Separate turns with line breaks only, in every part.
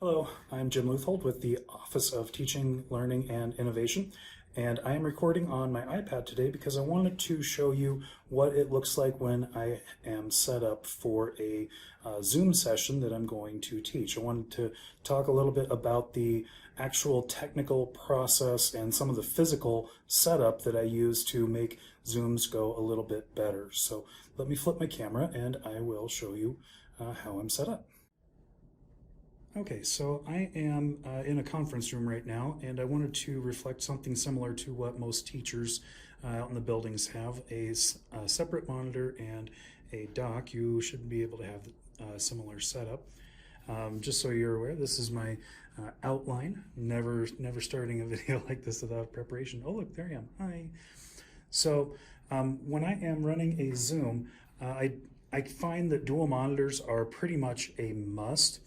Hello, I'm Jim Leuthold with the Office of Teaching, Learning, and Innovation, and I am recording on my iPad today because I wanted to show you what it looks like when I am set up for a Zoom session that I'm going to teach. I wanted to talk a little bit about the actual technical process and some of the physical setup that I use to make Zooms go a little bit better. So let me flip my camera and I will show you how I'm set up. Okay, so I am in a conference room right now, and I wanted to reflect something similar to what most teachers out in the buildings have, a separate monitor and a dock. You should be able to have a similar setup. Just so you're aware, this is my outline. Never starting a video like this without preparation. Oh, look, there I am. Hi. So when I am running a Zoom, I find that dual monitors are pretty much a must.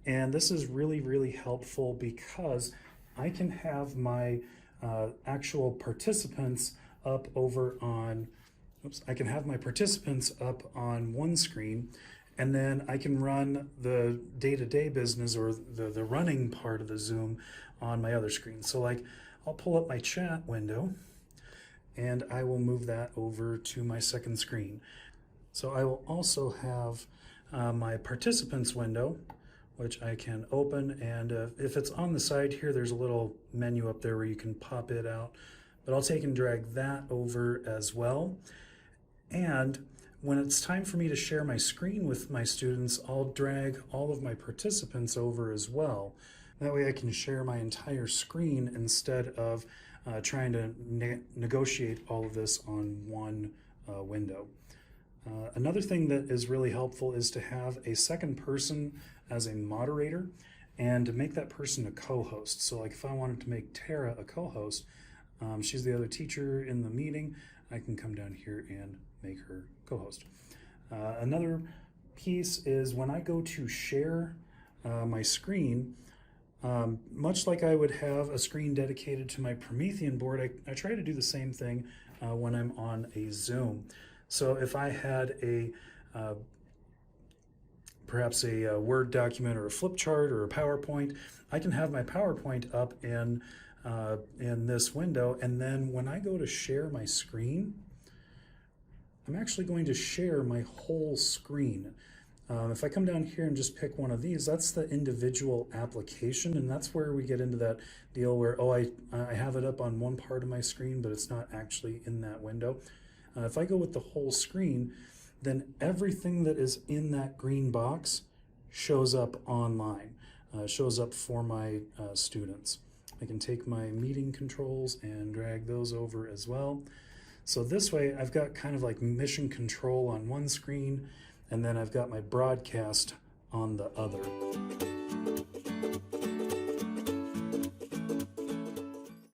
And this is really helpful because I can have my actual participants up over on, I can have my participants up on one screen, and then I can run the day-to-day business or the running part of the Zoom on my other screen. So like, I'll pull up my chat window and I will move that over to my second screen. So I will also have my participants window, which I can open, and if it's on the side here, there's a little menu up there where you can pop it out, but I'll take and drag that over as well. And when it's time for me to share my screen with my students, I'll drag all of my participants over as well. That way I can share my entire screen instead of trying to negotiate all of this on one window. Another thing that is really helpful is to have a second person as a moderator and to make that person a co-host. So like if I wanted to make Tara a co-host, she's the other teacher in the meeting, I can come down here and make her co-host. Another piece is when I go to share my screen, much like I would have a screen dedicated to my Promethean board, I try to do the same thing when I'm on a Zoom. So if I had perhaps a Word document or a flip chart or a PowerPoint, I can have my PowerPoint up in this window, and then when I go to share my screen, I'm actually going to share my whole screen. If I come down here and just pick one of these, that's the individual application, and that's where we get into that deal where, oh, I have it up on one part of my screen, but it's not actually in that window. If I go with the whole screen, then everything that is in that green box shows up online, shows up for my students. I can take my meeting controls and drag those over as well. So this way I've got kind of like mission control on one screen, and then I've got my broadcast on the other.